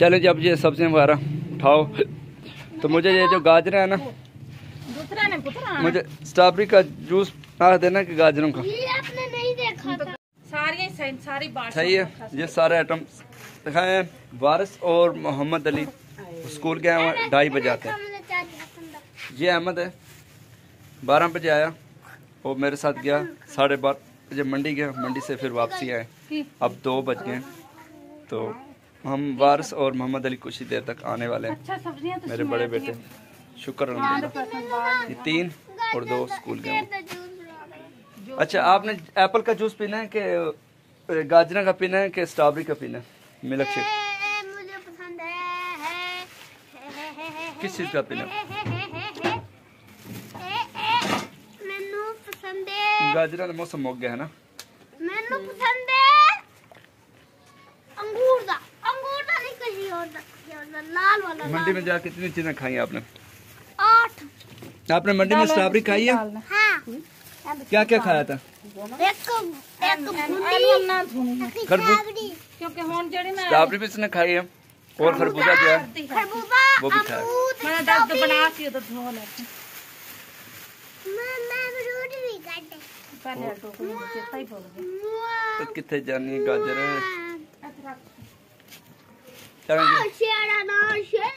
चलो जी, अब ये सब्जियां वगैरह उठाओ। तो मुझे ये जो गाजर है ना, दूसरा ने पुत्रा मुझे स्ट्रॉबेरी का जूस बना देना कि गाजरों का। ये आपने नहीं देखा था। सारी बात सही है, ये सारे आइटम दिखाए हैं। वारिस और मोहम्मद अली स्कूल गए हैं, 2:30 बजे आते हैं। ये अहमद है, 12 बजे आया और मेरे साथ गया, 12:30 बजे मंडी गया, मंडी से फिर वापसी आए। अब 2 बज गए, तो हम वारिस और मोहम्मद अली कुछ ही देर तक आने वाले हैं। अच्छा सब्जियां तो मेरे बड़े बेटे शुक्र अल्हम्दुलिल्लाह, ये 3 और 2 स्कूल गए हैं। अच्छा, आपने एप्पल का जूस पीना है कि गाजरा का पीना है कि स्ट्रॉबेरी का पीना है? मिल्क शेक मुझे पसंद है। किस चीज़ का पीना है? मैनू पसंद है। गाजरा का मौसम हो गया है ना। मैनू पसंद है अंगूर दा नहीं, कहीं और दा, लाल वाला। मंडी में जाके कितनी चीजें खाई आपने? 8। आपने मंडी में स्ट्रॉबेरी खाई है? हाँ, क्या क्या खाया था? एक खरबूजा, क्योंकि हुन जेड़ी मैं स्ट्रॉबेरी भी इसने खाई है, और खरबूजा जो है खरबूजा, वो भी खाया। मैं दर्द बना सी तो धो ले मैं फ्रूट भी काटे। पहले तो मुझे सही बोल गए। तो कितने जानी गाजर है? शेरा ना शेर